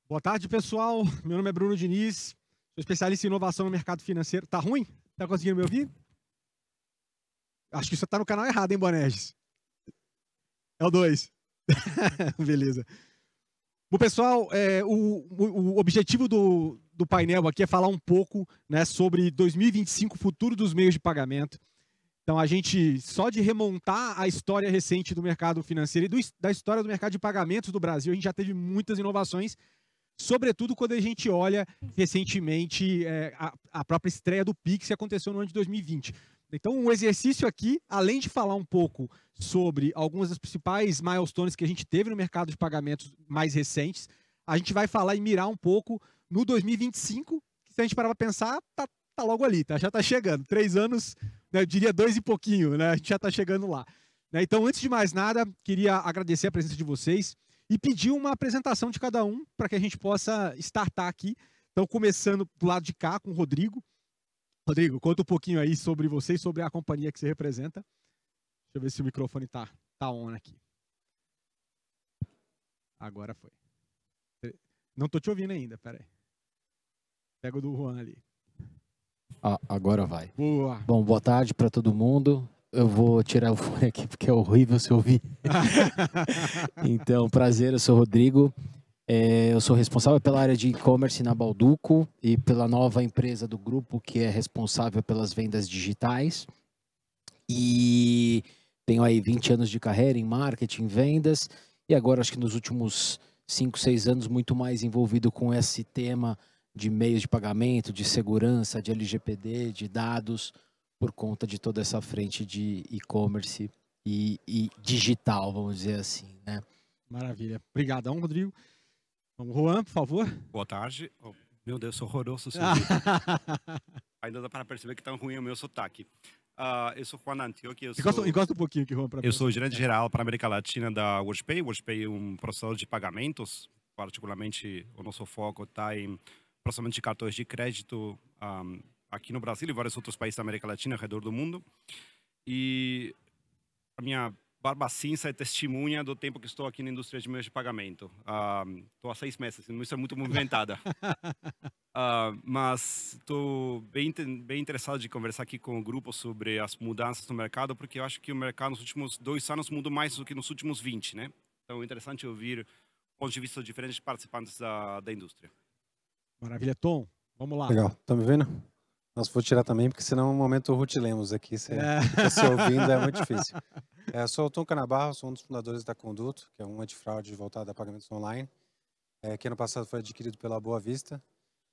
Boa tarde, pessoal. Meu nome é Bruno Diniz, sou especialista em inovação no mercado financeiro. Tá ruim? Tá conseguindo me ouvir? Acho que você tá no canal errado, hein, Bonerges? É o 2. Beleza. Bom, pessoal, o objetivo do painel aqui é falar um pouco, né, sobre 2025, futuro dos meios de pagamento. Então, a gente, só de remontar a história recente do mercado financeiro e da história do mercado de pagamentos do Brasil, a gente já teve muitas inovações, sobretudo quando a gente olha recentemente a própria estreia do Pix que aconteceu no ano de 2020. Então, um exercício aqui, além de falar um pouco sobre algumas das principais milestones que a gente teve no mercado de pagamentos mais recentes, a gente vai falar e mirar um pouco no 2025, que se a gente parar para pensar, tá logo ali, tá? Já está chegando. 3 anos, né, eu diria 2 e pouquinho, né? A gente já está chegando lá. Né? Então, antes de mais nada, queria agradecer a presença de vocês e pedir uma apresentação de cada um para que a gente possa startar aqui. Então, começando do lado de cá com o Rodrigo. Rodrigo, conta um pouquinho aí sobre você e sobre a companhia que você representa. Deixa eu ver se o microfone tá on aqui. Agora foi. Não tô te ouvindo ainda, peraí. Pega o do Juan ali. Agora vai. Boa. Bom, boa tarde para todo mundo. Eu vou tirar o fone aqui porque é horrível se ouvir. Então, prazer, eu sou o Rodrigo. Eu sou responsável pela área de e-commerce na Balduco e pela nova empresa do grupo que é responsável pelas vendas digitais. E tenho aí 20 anos de carreira em marketing, vendas, e agora acho que nos últimos 5, 6 anos muito mais envolvido com esse tema de meios de pagamento, de segurança, de LGPD, de dados, por conta de toda essa frente de e-commerce e digital, vamos dizer assim, né? Maravilha. Obrigadão, Rodrigo. Vamos, Juan, por favor. Boa tarde. Oh, meu Deus, sou horroroso. Ainda dá para perceber que tá ruim o meu sotaque. Eu sou Juan Antioquia. Encosta um pouquinho aqui, Juan. Eu sou gerente-geral para a América Latina da WorldPay. WorldPay é um processador de pagamentos. Particularmente, o nosso foco está em processamento de cartões de crédito aqui no Brasil e vários outros países da América Latina ao redor do mundo. E a minha barba cinza é testemunha do tempo que estou aqui na indústria de meios de pagamento. Estou há 6 meses, isso é muito movimentada. Mas estou bem interessado de conversar aqui com o grupo sobre as mudanças no mercado, porque eu acho que o mercado nos últimos 2 anos mudou mais do que nos últimos 20, né? Então é interessante ouvir pontos de vista diferentes de participantes da indústria. Maravilha. Tom, vamos lá. Legal. Tá me vendo? Nossa, vou tirar também, porque senão é um momento Ruth Lemos aqui. Você fica se ouvindo, é muito difícil. Eu sou o Tom Canabarro, sou um dos fundadores da Conduto, que é um antifraude voltado a pagamentos online, que ano passado foi adquirido pela Boa Vista,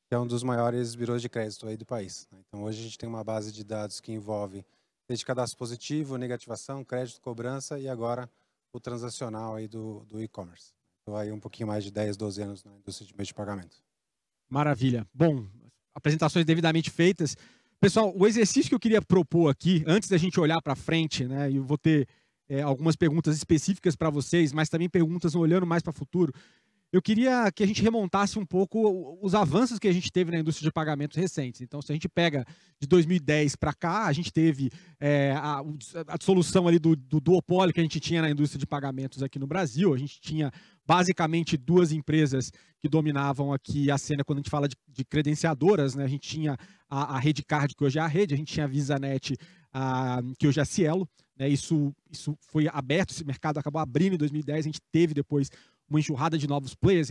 que é um dos maiores birôs de crédito aí do país. Então, hoje a gente tem uma base de dados que envolve desde cadastro positivo, negativação, crédito, cobrança e agora o transacional aí do e-commerce. Estou aí um pouquinho mais de 10, 12 anos na indústria de meio de pagamento. Maravilha. Bom, apresentações devidamente feitas. Pessoal, o exercício que eu queria propor aqui, antes da gente olhar para frente, né, e eu vou ter algumas perguntas específicas para vocês, mas também perguntas olhando mais para o futuro. Eu queria que a gente remontasse um pouco os avanços que a gente teve na indústria de pagamentos recentes. Então, se a gente pega de 2010 para cá, a gente teve a dissolução ali do duopólio que a gente tinha na indústria de pagamentos aqui no Brasil. A gente tinha basicamente 2 empresas que dominavam aqui a cena quando a gente fala de credenciadoras, né? A gente tinha a Redcard, que hoje é a Rede, a gente tinha a VisaNet, que hoje é a Cielo. Né? Isso foi aberto, esse mercado acabou abrindo em 2010, a gente teve depois uma enxurrada de novos players,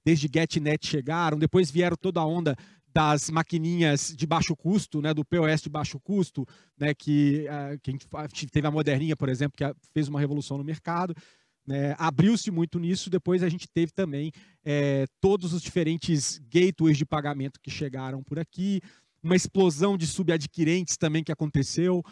desde GetNet chegaram, depois vieram toda a onda das maquininhas de baixo custo, né, do POS de baixo custo, né, que a gente teve a Moderninha, por exemplo, que fez uma revolução no mercado. Né, abriu-se muito nisso, depois a gente teve também todos os diferentes gateways de pagamento que chegaram por aqui, uma explosão de subadquirentes também que aconteceu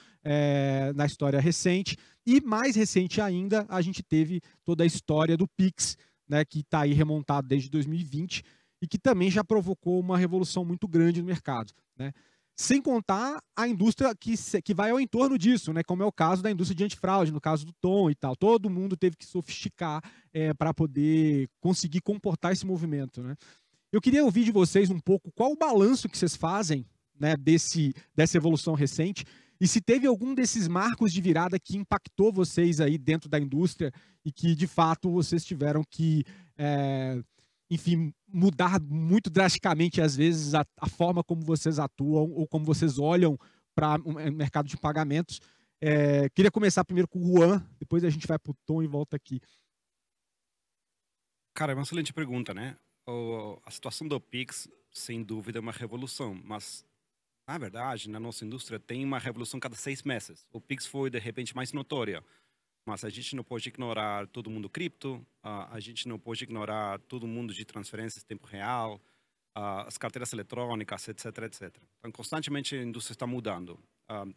na história recente. E mais recente ainda, a gente teve toda a história do Pix, né, que está aí remontado desde 2020 e que também já provocou uma revolução muito grande no mercado. Né? Sem contar a indústria que vai ao entorno disso, né, como é o caso da indústria de antifraude, no caso do Tom e tal. Todo mundo teve que sofisticar para poder conseguir comportar esse movimento. Né? Eu queria ouvir de vocês um pouco qual o balanço que vocês fazem, né, dessa evolução recente, e se teve algum desses marcos de virada que impactou vocês aí dentro da indústria e que, de fato, vocês tiveram que enfim, mudar muito drasticamente, às vezes, a forma como vocês atuam ou como vocês olham para o mercado de pagamentos. Queria começar primeiro com o Juan, depois a gente vai para o Tom e volta aqui. Cara, é uma excelente pergunta, né? A situação do Pix, sem dúvida, é uma revolução, mas, na verdade, na nossa indústria tem uma revolução cada 6 meses. O Pix foi, de repente, mais notória, mas a gente não pode ignorar todo mundo cripto, a gente não pode ignorar todo mundo de transferências em tempo real, as carteiras eletrônicas, etc, etc. Então, constantemente a indústria está mudando.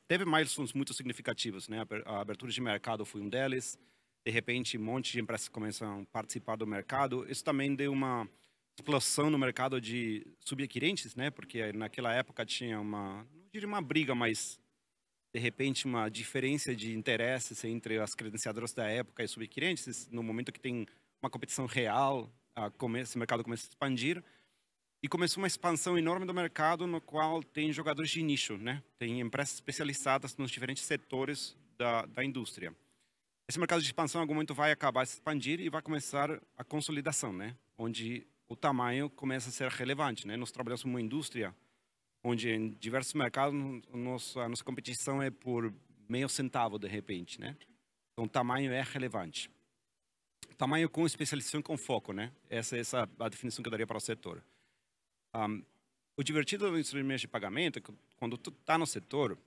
Teve milestones muito significativos, né? A abertura de mercado foi um deles. De repente, um monte de empresas começam a participar do mercado. Isso também deu uma explosão no mercado de subadquirentes, né? Porque naquela época tinha não diria uma briga, mas de repente uma diferença de interesses entre as credenciadoras da época e subadquirentes. No momento que tem uma competição real, esse mercado começa a expandir. E começou uma expansão enorme do mercado, no qual tem jogadores de nicho, né? Tem empresas especializadas nos diferentes setores da indústria. Esse mercado de expansão, em algum momento, vai acabar de se expandir e vai começar a consolidação, né? Onde o tamanho começa a ser relevante, né? Nós trabalhamos em uma indústria onde, em diversos mercados, a nossa competição é por meio centavo, de repente, né? Então, o tamanho é relevante. Tamanho com especialização com foco, né? Essa é a definição que eu daria para o setor. O divertido do instrumento de pagamento é que, quando tu está no setor,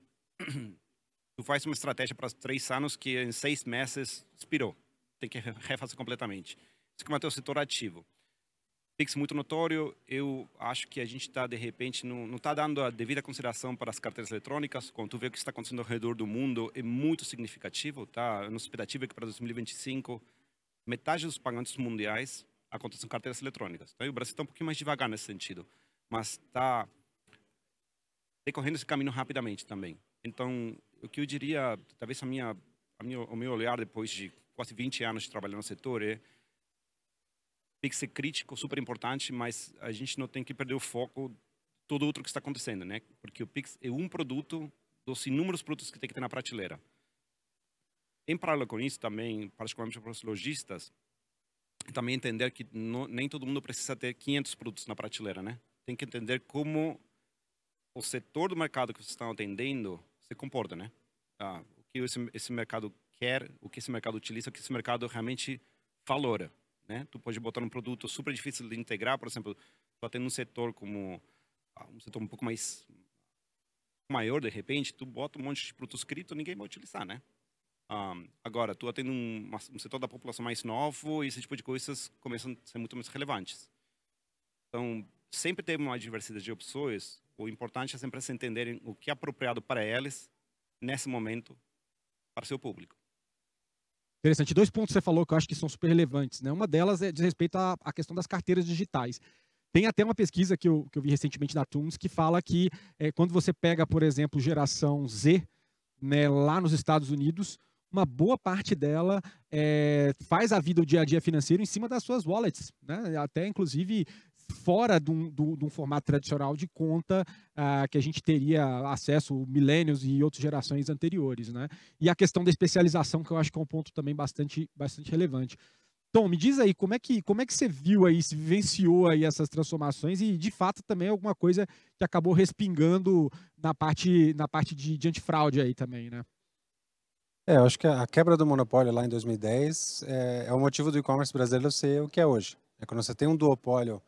tu faz uma estratégia para 3 anos que em 6 meses expirou. Tem que refazer completamente. Isso que é o teu setor ativo. Pix muito notório. Eu acho que a gente está, de repente, não está dando a devida consideração para as carteiras eletrônicas. Quando tu vê o que está acontecendo ao redor do mundo, é muito significativo. Tá? A nossa expectativa é que para 2025, metade dos pagamentos mundiais acontecem com carteiras eletrônicas. Então, o Brasil está um pouquinho mais devagar nesse sentido. Mas está decorrendo esse caminho rapidamente também. Então, o que eu diria, talvez o meu olhar depois de quase 20 anos de trabalhar no setor tem que ser crítico, super importante, mas a gente não tem que perder o foco de todo outro que está acontecendo, né? Porque o Pix é um produto dos inúmeros produtos que tem que ter na prateleira. Em paralelo com isso também, particularmente para os lojistas, também entender que nem todo mundo precisa ter 500 produtos na prateleira, né? Tem que entender como o setor do mercado que vocês estão atendendo se comporta, né? O que esse mercado quer, o que esse mercado utiliza, o que esse mercado realmente valora, né? Tu pode botar um produto super difícil de integrar, por exemplo, tu atende um setor como um setor um pouco mais maior, de repente, tu bota um monte de produtos cripto, ninguém vai utilizar, né? Agora, tu atende um setor da população mais novo e esse tipo de coisas começam a ser muito mais relevantes. Então, sempre ter uma diversidade de opções. O importante é sempre se entenderem o que é apropriado para eles, nesse momento, para o seu público. Interessante. 2 pontos que você falou que eu acho que são super relevantes, né? Uma delas diz respeito à questão das carteiras digitais. Tem até uma pesquisa que eu vi recentemente da Tunes que fala que quando você pega, por exemplo, geração Z, né, lá nos Estados Unidos, uma boa parte dela faz a vida, o dia a dia financeiro em cima das suas wallets, né? Até, inclusive, fora de um formato tradicional de conta que a gente teria acesso milênios e outras gerações anteriores, né? E a questão da especialização, que eu acho que é um ponto também bastante relevante. Tom, me diz aí, como é que você viu aí, se vivenciou aí essas transformações e, de fato, também alguma coisa que acabou respingando na parte de antifraude aí também, né? Eu acho que a quebra do monopólio lá em 2010 é o motivo do e-commerce brasileiro ser o que é hoje. Quando você tem um duopólio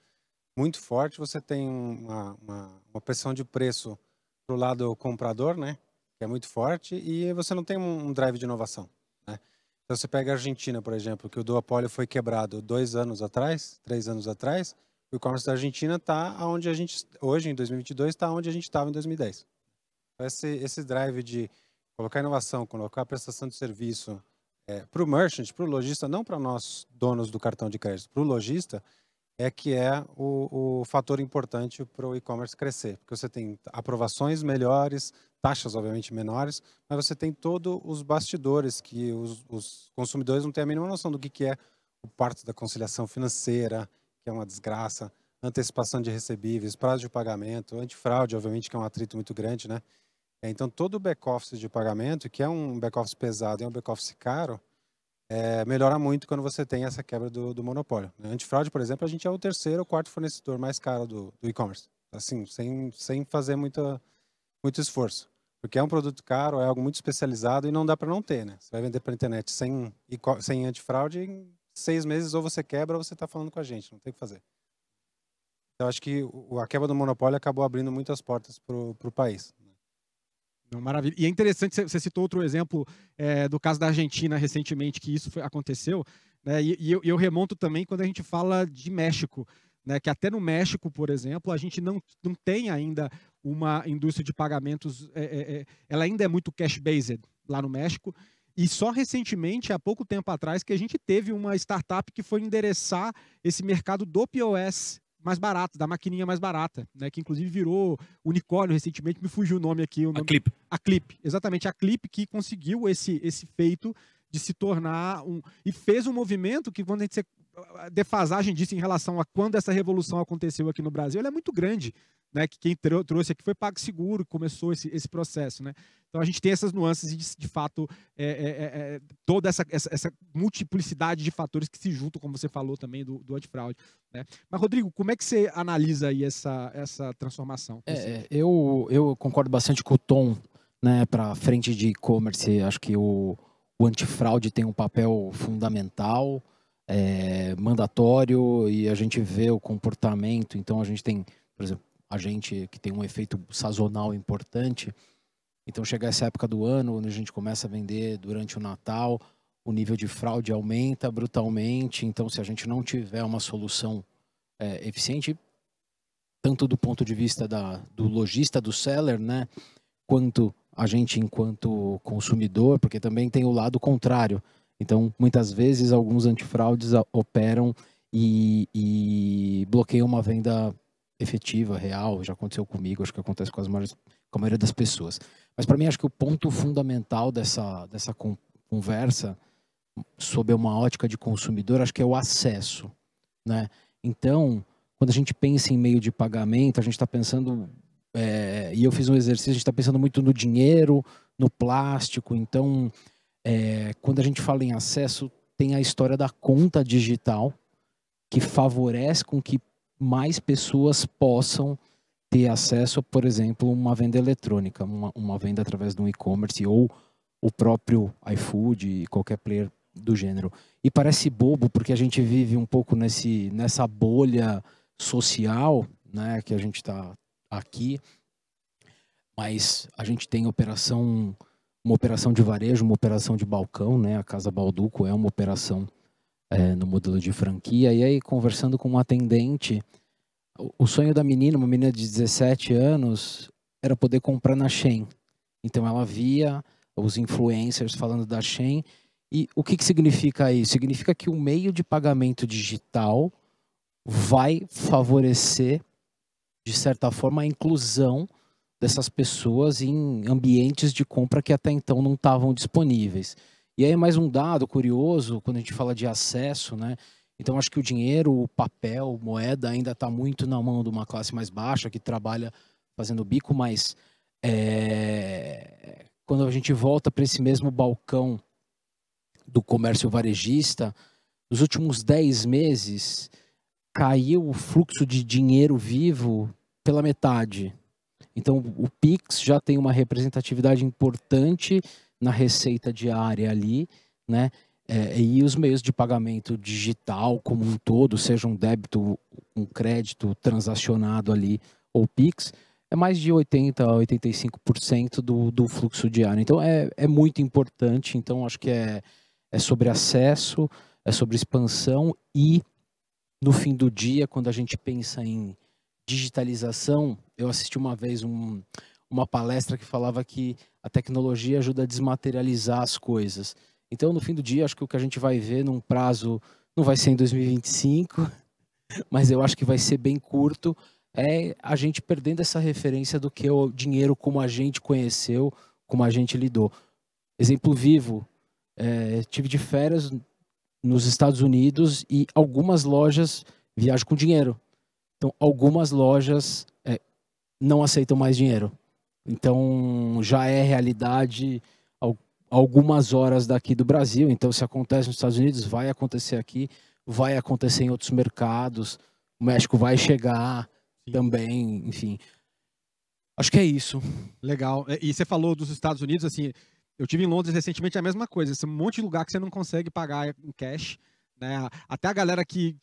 muito forte, você tem uma pressão de preço para o lado comprador, né, que é muito forte, e você não tem um drive de inovação, né? Então você pega a Argentina, por exemplo, que o duopólio foi quebrado 2 anos atrás, 3 anos atrás, o e-commerce da Argentina está onde a gente, hoje, em 2022, está onde a gente estava em 2010. Esse drive de colocar inovação, colocar prestação de serviço para o merchant, para o lojista, não para nós, donos do cartão de crédito, para o lojista, que é o fator importante para o e-commerce crescer. Porque você tem aprovações melhores, taxas, obviamente, menores, mas você tem todos os bastidores que os consumidores não têm a mínima noção do que é o parte da conciliação financeira, que é uma desgraça, antecipação de recebíveis, prazo de pagamento, antifraude, obviamente, que é um atrito muito grande, né? Então, todo o back-office de pagamento, que é um back-office pesado e é um back-office caro, melhora muito quando você tem essa quebra do monopólio. Antifraude, por exemplo, a gente é o terceiro ou quarto fornecedor mais caro do e-commerce. Assim, sem fazer muito esforço. Porque é um produto caro, é algo muito especializado e não dá para não ter, né? Você vai vender pela internet sem antifraude, em 6 meses ou você quebra ou você está falando com a gente, não tem o que fazer. Então, acho que a quebra do monopólio acabou abrindo muitas portas para o país. Maravilha. E é interessante, você citou outro exemplo do caso da Argentina recentemente, que isso aconteceu, né? E eu remonto também quando a gente fala de México, né? Que até no México, por exemplo, a gente não tem ainda uma indústria de pagamentos, ela ainda é muito cash-based lá no México, e só recentemente, há pouco tempo atrás, que a gente teve uma startup que foi endereçar esse mercado do POS mais barato, da maquininha mais barata, né? Que inclusive virou unicórnio recentemente, me fugiu o nome aqui. A Clip. A Clip, exatamente, a Clip que conseguiu esse feito de se tornar e fez um movimento que, quando a defasagem disso em relação a quando essa revolução aconteceu aqui no Brasil, ela é muito grande, né? Que quem trouxe aqui foi PagSeguro, que começou esse processo, né? Então a gente tem essas nuances e, de fato, toda essa multiplicidade de fatores que se juntam, como você falou também, do antifraude, né? Mas, Rodrigo, como é que você analisa aí essa transformação? Eu concordo bastante com o Tom, né? Para frente de e-commerce, acho que o antifraude tem um papel fundamental, mandatório, e a gente vê o comportamento. Então a gente tem, por exemplo, a gente que tem um efeito sazonal importante. Então chega essa época do ano, onde a gente começa a vender durante o Natal, o nível de fraude aumenta brutalmente. Então, se a gente não tiver uma solução eficiente, tanto do ponto de vista do lojista, do seller, né, quanto a gente enquanto consumidor, porque também tem o lado contrário. Então, muitas vezes, alguns antifraudes operam e bloqueiam uma venda efetiva, real. Já aconteceu comigo, acho que acontece com a maioria das pessoas. Mas, para mim, acho que o ponto fundamental dessa conversa, sob uma ótica de consumidor, acho que é o acesso, né? Então, quando a gente pensa em meio de pagamento, a gente está pensando... e eu fiz um exercício, a gente está pensando muito no dinheiro, no plástico. Então, quando a gente fala em acesso, tem a história da conta digital, que favorece com que mais pessoas possam ter acesso a, por exemplo, uma venda eletrônica, uma venda através de um e-commerce ou o próprio iFood, qualquer player do gênero. E parece bobo, porque a gente vive um pouco nessa bolha social, né, que a gente está aqui, mas a gente tem uma operação de varejo, uma operação de balcão, né? A Casa Balduco é uma operação no modelo de franquia. E aí, conversando com um atendente, o sonho da menina, uma menina de 17 anos, era poder comprar na Shein. Então ela via os influencers falando da Shein. E o que significa isso? Significa que o meio de pagamento digital vai favorecer, de certa forma, a inclusão dessas pessoas em ambientes de compra que até então não estavam disponíveis. E aí mais um dado curioso, quando a gente fala de acesso, né? Então acho que o dinheiro, o papel, moeda ainda está muito na mão de uma classe mais baixa que trabalha fazendo bico, mas quando a gente volta para esse mesmo balcão do comércio varejista, nos últimos 10 meses caiu o fluxo de dinheiro vivo pela metade. Então, o Pix já tem uma representatividade importante na receita diária ali, né? E os meios de pagamento digital como um todo, seja um débito, um crédito transacionado ali, ou Pix, é mais de 80% a 85% do fluxo diário. Então, é muito importante. Então, acho que é sobre acesso, é sobre expansão e, no fim do dia, quando a gente pensa em digitalização, eu assisti uma vez uma palestra que falava que a tecnologia ajuda a desmaterializar as coisas. Então, no fim do dia, acho que o que a gente vai ver num prazo, não vai ser em 2025, mas eu acho que vai ser bem curto, é a gente perdendo essa referência do que é o dinheiro como a gente conheceu, como a gente lidou. Exemplo vivo, tive de férias nos Estados Unidos e algumas lojas viajam com dinheiro. Então, algumas lojas não aceitam mais dinheiro. Então, já é realidade. algumas horas daqui do Brasil. Então, se acontece nos Estados Unidos, vai acontecer aqui, vai acontecer em outros mercados. O México vai chegar também, enfim. Acho que é isso. Legal. E você falou dos Estados Unidos, assim, eu tive em Londres recentemente, é a mesma coisa. Esse monte de lugar que você não consegue pagar em cash, né? Até a galera que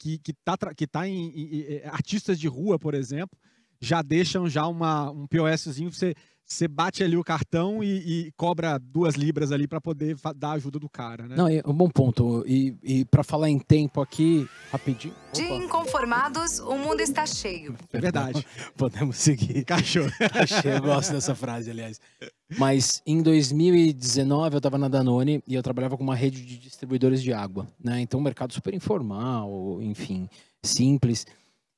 tá em artistas de rua, por exemplo, já deixam já um POSzinho, você bate ali o cartão e cobra 2 libras ali para poder dar a ajuda do cara, né? Não, é um bom ponto. E para falar em tempo aqui, rapidinho. De inconformados, o mundo está cheio. É verdade. Podemos seguir. Cachorro. Eu gosto dessa frase, aliás. Mas em 2019 eu estava na Danone e eu trabalhava com uma rede de distribuidores de água, né? Então um mercado super informal, enfim, simples.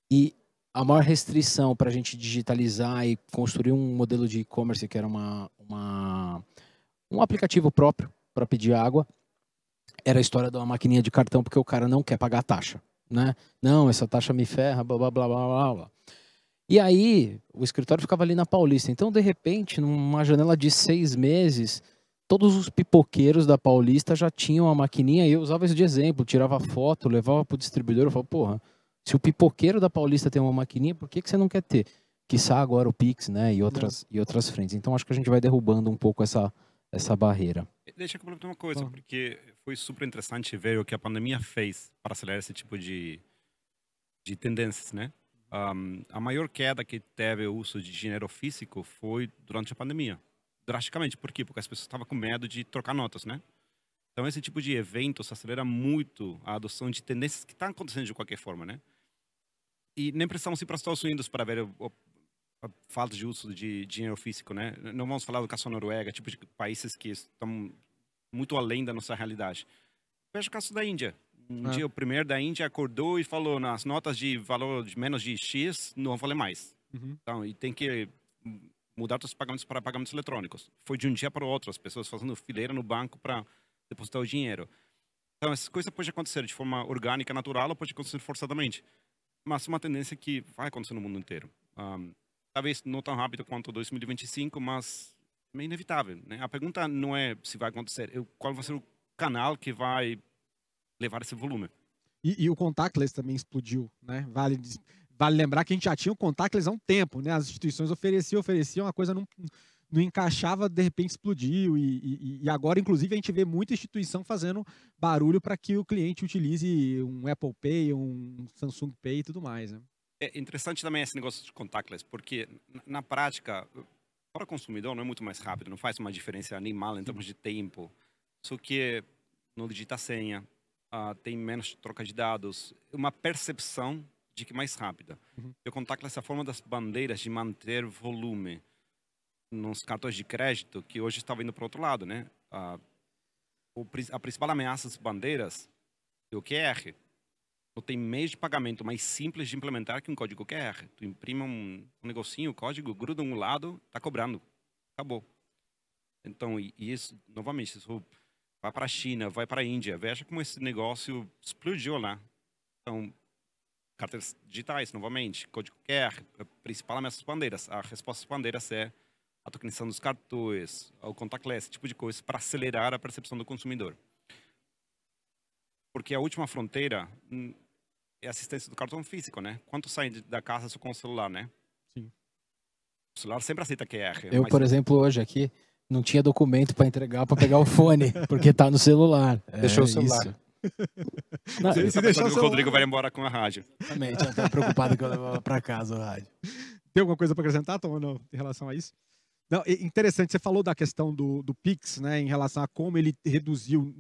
E a maior restrição para a gente digitalizar e construir um modelo de e-commerce que era um aplicativo próprio para pedir água era a história de uma maquininha de cartão, porque o cara não quer pagar a taxa, né? Não, essa taxa me ferra, blá, blá, blá, blá, blá, blá. E aí, o escritório ficava ali na Paulista. Então, de repente, numa janela de 6 meses, todos os pipoqueiros da Paulista já tinham a maquininha e eu usava isso de exemplo, tirava foto, levava para o distribuidor, eu falava, porra, se o pipoqueiro da Paulista tem uma maquininha, por que você não quer ter? Quiçá agora o Pix, né, e outras frentes. Então, acho que a gente vai derrubando um pouco essa barreira. Deixa eu complementar uma coisa, porque foi super interessante ver o que a pandemia fez para acelerar esse tipo de tendências, né? A maior queda que teve o uso de dinheiro físico foi durante a pandemia. Drasticamente. Por quê? Porque as pessoas estavam com medo de trocar notas, né? Então, esse tipo de eventos acelera muito a adoção de tendências que estão acontecendo de qualquer forma, né? E nem precisamos ir para os Estados Unidos para ver a falta de uso de dinheiro físico, né? Não vamos falar do caso da Noruega, tipo de países que estão muito além da nossa realidade. Veja o caso da Índia. Dia o primeiro da Índia acordou e falou nas notas de valor de menos de X, não vão valer mais. Então, e tem que mudar os pagamentos para pagamentos eletrônicos. Foi de um dia para o outro, as pessoas fazendo fileira no banco para depositar o dinheiro. Então, essas coisas podem acontecer de forma orgânica, natural, ou pode acontecer forçadamente. Mas é uma tendência que vai acontecer no mundo inteiro. Talvez não tão rápido quanto 2025, mas é inevitável, né? A pergunta não é se vai acontecer, qual vai ser o canal que vai levar esse volume. E o contactless também explodiu, né? Vale lembrar que a gente já tinha o contactless há um tempo, né? As instituições ofereciam, a coisa não encaixava, de repente explodiu. E agora, inclusive, a gente vê muita instituição fazendo barulho para que o cliente utilize um Apple Pay, um Samsung Pay e tudo mais, né? É interessante também esse negócio de contactless, porque na prática, para o consumidor não é muito mais rápido, não faz uma diferença animal em termos de tempo. Só que não digita a senha, tem menos troca de dados, uma percepção de que é mais rápida. E o contactless é a forma das bandeiras de manter volume nos cartões de crédito, que hoje está vindo para o outro lado, né? A principal ameaça das bandeiras é o QR. Não tem meio de pagamento mais simples de implementar que um código QR. Tu imprime um negocinho, o código, gruda um lado, tá cobrando. Acabou. Então, e isso, novamente, isso vai para a China, vai para a Índia. Veja como esse negócio explodiu lá. Então, carteiras digitais, novamente, código QR, a principal ameaça das bandeiras. A resposta das bandeiras é a tokenização dos cartões, o contactless, esse tipo de coisa, para acelerar a percepção do consumidor. Porque a última fronteira é a assistência do cartão físico, né? Quanto sai da casa só com o celular, né? Sim. O celular sempre aceita QR. Eu, por exemplo, hoje aqui, não tinha documento para entregar, para pegar o fone, porque tá no celular. Deixou o celular. Isso. Não, o Rodrigo vai embora com a rádio. Exatamente, eu tô preocupado que eu levava para casa o rádio. Tem alguma coisa para acrescentar, Tom, ou não, em relação a isso? Não, interessante, você falou da questão do Pix, né, em relação a como ele reduziu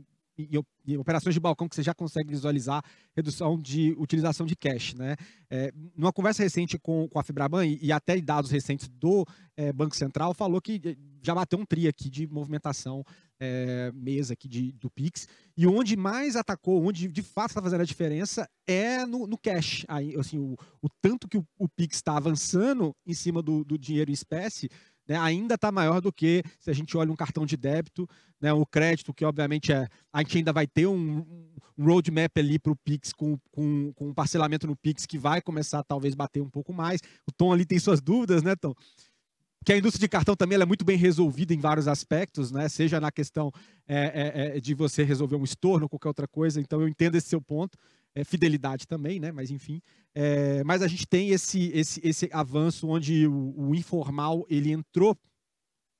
em operações de balcão que você já consegue visualizar redução de utilização de cash, né? Numa conversa recente com a Febraban e até dados recentes do Banco Central, falou que já bateu um tri aqui de movimentação mesa aqui do Pix, e onde mais atacou, onde de fato está fazendo a diferença é no cash. Aí, assim, o tanto que o Pix está avançando em cima do dinheiro em espécie, né, ainda está maior do que se a gente olha um cartão de débito, né, o crédito, que obviamente a gente ainda vai ter um roadmap ali para o Pix, com um parcelamento no Pix que vai começar talvez bater um pouco mais. O Tom ali tem suas dúvidas, né, Tom? que a indústria de cartão também ela é muito bem resolvida em vários aspectos, né? Seja na questão de você resolver um estorno ou qualquer outra coisa. Então eu entendo esse seu ponto. Fidelidade também, né? Mas enfim. Mas a gente tem esse avanço onde o informal ele entrou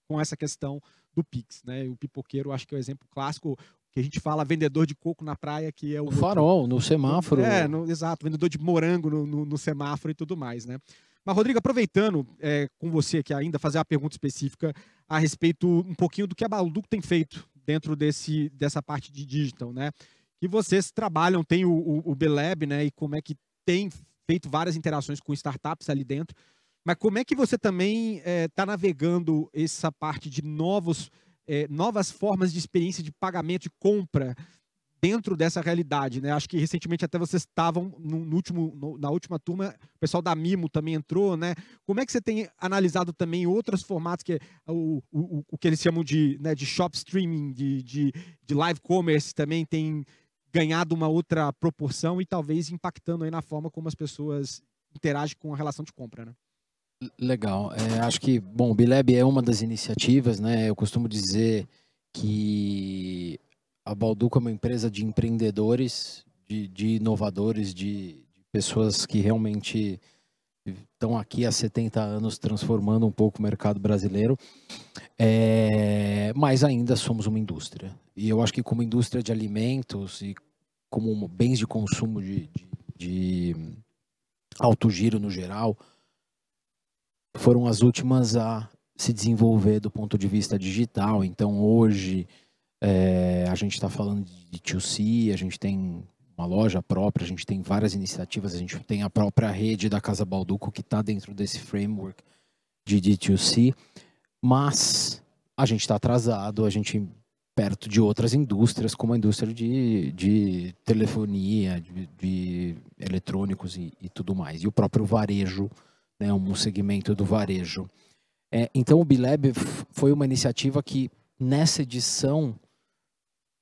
com essa questão do Pix, né? O pipoqueiro, acho que é o exemplo clássico que a gente fala vendedor de coco na praia, que é o farol, no semáforo. Exato, vendedor de morango no semáforo e tudo mais, né? Mas, Rodrigo, aproveitando com você aqui ainda, fazer uma pergunta específica a respeito um pouquinho do que a Balduco tem feito dentro dessa parte de digital, né? Que vocês trabalham, tem o B-Lab, né? E como é que tem feito várias interações com startups ali dentro. Mas como é que você também está navegando essa parte de novas formas de experiência de pagamento e compra dentro dessa realidade, né? Acho que recentemente até vocês estavam na última turma, o pessoal da Mimo também entrou, né? Como é que você tem analisado também outros formatos que o que eles chamam de shop streaming, de live commerce também tem ganhado uma outra proporção e talvez impactando aí na forma como as pessoas interagem com a relação de compra, né? Legal. Acho que, bom, o B-Lab é uma das iniciativas, né? Eu costumo dizer que a Balduco é uma empresa de empreendedores, de inovadores, de pessoas que realmente estão aqui há 70 anos transformando um pouco o mercado brasileiro, mas ainda somos uma indústria. E eu acho que como indústria de alimentos e como bens de consumo de alto giro no geral, foram as últimas a se desenvolver do ponto de vista digital. Então hoje a gente está falando de D2C, a gente tem uma loja própria, a gente tem várias iniciativas, a gente tem a própria rede da Casa Balduco que está dentro desse framework de D2C, mas a gente está atrasado, a gente perto de outras indústrias, como a indústria de telefonia, de eletrônicos e tudo mais, e o próprio varejo, né, um segmento do varejo. Então o B-Lab foi uma iniciativa que nessa edição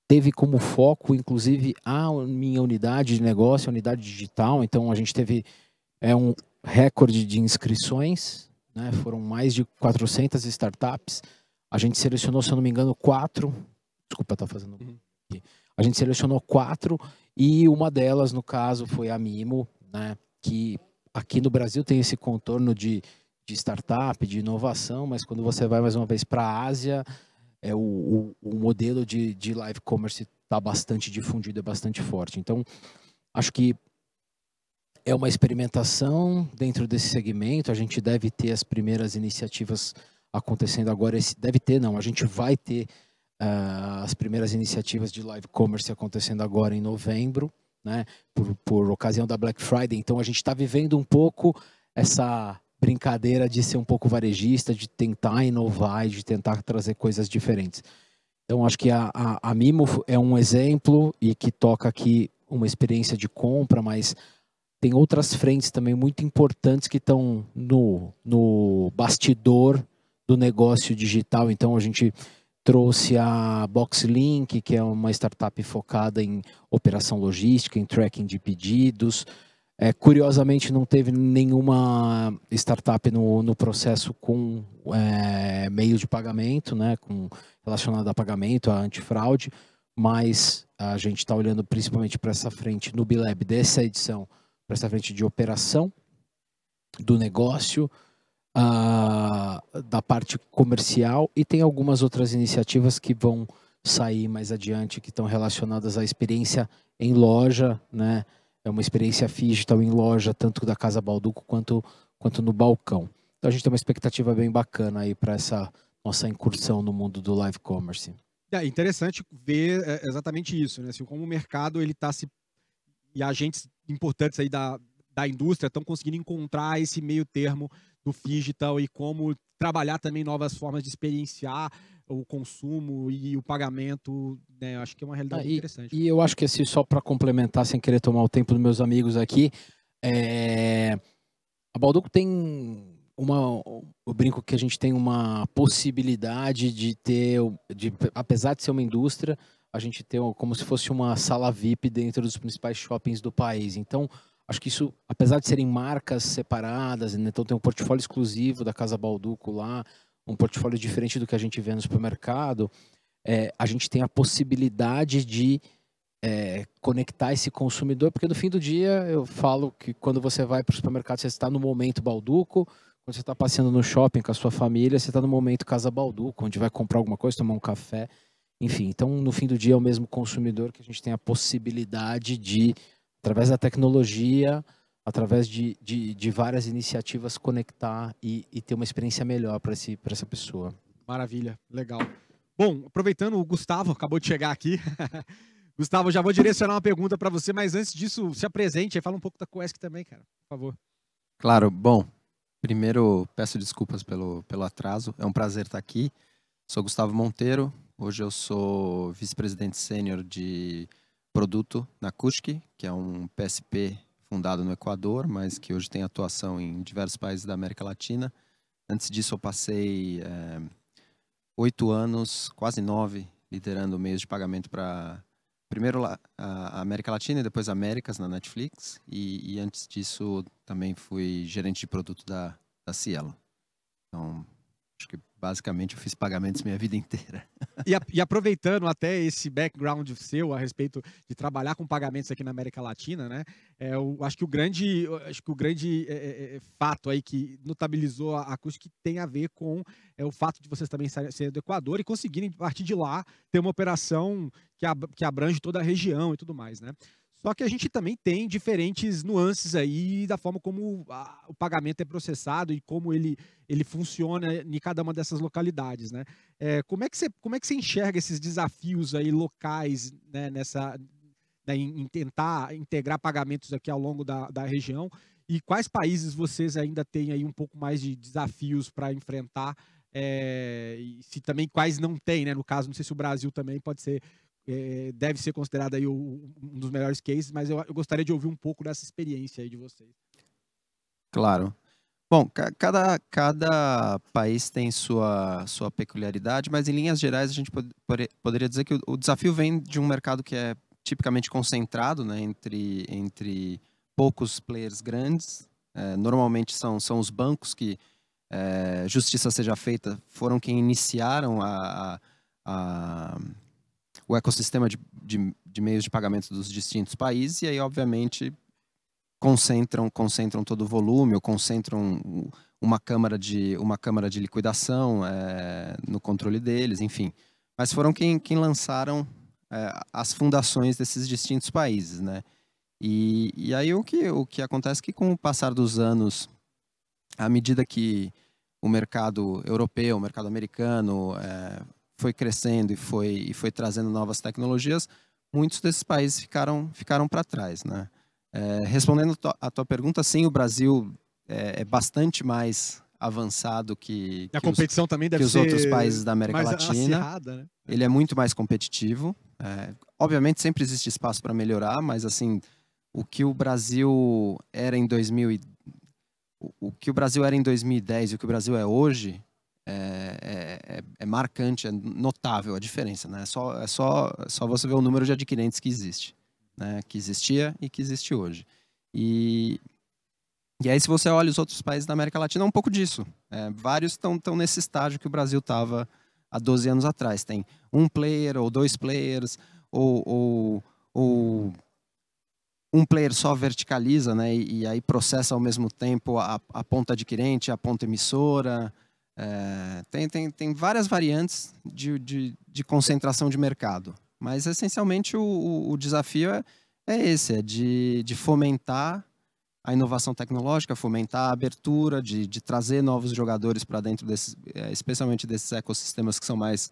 teve como foco, inclusive, a minha unidade de negócio, a unidade digital. Então, a gente teve um recorde de inscrições, né? Foram mais de 400 startups. A gente selecionou, se eu não me engano, 4. Desculpa, tá fazendo aqui. A gente selecionou 4 e uma delas, no caso, foi a Mimo, né? Que aqui no Brasil tem esse contorno de startup, de inovação, mas quando você vai mais uma vez para a Ásia, o modelo de live commerce está bastante difundido, é bastante forte. Então, acho que é uma experimentação dentro desse segmento. A gente deve ter as primeiras iniciativas acontecendo agora. A gente vai ter as primeiras iniciativas de live commerce acontecendo agora em novembro, né, por ocasião da Black Friday. Então, a gente está vivendo um pouco essa brincadeira de ser um pouco varejista, de tentar inovar e de tentar trazer coisas diferentes. Então, acho que a Mimo é um exemplo e que toca aqui uma experiência de compra, mas tem outras frentes também muito importantes que estão no bastidor do negócio digital. Então, a gente trouxe a Boxlink, que é uma startup focada em operação logística, em tracking de pedidos. Curiosamente, não teve nenhuma startup no processo com meio de pagamento, né, relacionado a pagamento, a antifraude, mas a gente está olhando principalmente para essa frente no B-Lab dessa edição, para essa frente de operação do negócio, da parte comercial, e tem algumas outras iniciativas que vão sair mais adiante, que estão relacionadas à experiência em loja, né? É uma experiência digital em loja, tanto da Casa Balduco quanto no balcão. Então a gente tem uma expectativa bem bacana aí para essa nossa incursão no mundo do live commerce. É interessante ver exatamente isso, né? Assim, como o mercado ele está e agentes importantes aí da indústria estão conseguindo encontrar esse meio termo do digital e como trabalhar também novas formas de experienciar o consumo e o pagamento, né? Acho que é uma realidade interessante. E eu acho que assim, só para complementar, sem querer tomar o tempo dos meus amigos aqui, a Balduco tem eu brinco que a gente tem uma possibilidade de ter, apesar de ser uma indústria, a gente ter como se fosse uma sala VIP dentro dos principais shoppings do país. Então, Acho que isso, apesar de serem marcas separadas, né, então tem um portfólio exclusivo da Casa Balduco lá, um portfólio diferente do que a gente vê no supermercado, a gente tem a possibilidade de conectar esse consumidor, porque no fim do dia eu falo que quando você vai para o supermercado, você está no momento Balduco, quando você está passeando no shopping com a sua família, você está no momento Casa Balduco, onde vai comprar alguma coisa, tomar um café, enfim. Então, no fim do dia é o mesmo consumidor que a gente tem a possibilidade de, através da tecnologia, através de várias iniciativas, conectar e ter uma experiência melhor para essa pessoa. Maravilha, legal. Bom, aproveitando, o Gustavo acabou de chegar aqui. Gustavo, já vou direcionar uma pergunta para você, mas antes disso, se apresente e fala um pouco da Coesc também, cara, por favor. Claro, bom, primeiro peço desculpas pelo atraso, é um prazer estar aqui. Sou Gustavo Monteiro, hoje eu sou vice-presidente sênior de produto na Kushki, que é um PSP fundado no Equador, mas que hoje tem atuação em diversos países da América Latina. Antes disso eu passei 8 anos, quase 9, liderando meios de pagamento para primeiro a América Latina e depois Américas na Netflix. E antes disso também fui gerente de produto da Cielo. Então, acho que basicamente eu fiz pagamentos minha vida inteira. E aproveitando até esse background seu a respeito de trabalhar com pagamentos aqui na América Latina, né? Eu acho que o grande fato aí que notabilizou a Kushki tem a ver com o fato de vocês também serem do Equador e conseguirem, a partir de lá, ter uma operação que abrange toda a região e tudo mais, né? Só que a gente também tem diferentes nuances aí da forma como o pagamento é processado e como ele funciona em cada uma dessas localidades, né? Como é que você enxerga esses desafios aí locais, né, em tentar integrar pagamentos aqui ao longo da região? E quais países vocês ainda têm aí um pouco mais de desafios para enfrentar? E se também quais não tem, né? No caso, não sei se o Brasil também pode ser deve ser considerado aí um dos melhores cases, mas eu gostaria de ouvir um pouco dessa experiência aí de vocês. Claro. Bom, cada país tem sua peculiaridade, mas em linhas gerais a gente poderia dizer que o desafio vem de um mercado que é tipicamente concentrado, né, entre poucos players grandes. Normalmente são os bancos que, justiça seja feita, foram quem iniciaram o ecossistema de meios de pagamento dos distintos países, e aí, obviamente, concentram todo o volume, ou concentram uma câmara de liquidação no controle deles, enfim. Mas foram quem lançaram as fundações desses distintos países, né? E aí o que acontece é que, com o passar dos anos, à medida que o mercado europeu, o mercado americano foi crescendo e foi trazendo novas tecnologias, muitos desses países ficaram para trás, né? Respondendo a tua pergunta, sim, o Brasil é bastante mais avançado que a competição também deve os ser outros países da América Latina. Acirrada, né? Ele é muito mais competitivo. Obviamente sempre existe espaço para melhorar, mas assim, o que o Brasil era em 2010 e o que o Brasil é hoje é marcante, é notável a diferença, né? É só você ver o número de adquirentes que existe, né? Que existia e que existe hoje. E aí, se você olha os outros países da América Latina, é um pouco disso. Vários estão nesse estágio que o Brasil estava há 12 anos atrás. Tem um player ou 2 players, ou um player só verticaliza, né? E aí processa ao mesmo tempo a ponta adquirente, a ponta emissora. Tem várias variantes de concentração de mercado. Mas, essencialmente, o desafio é esse, de fomentar a inovação tecnológica, fomentar a abertura, de trazer novos jogadores para dentro especialmente desses ecossistemas que são mais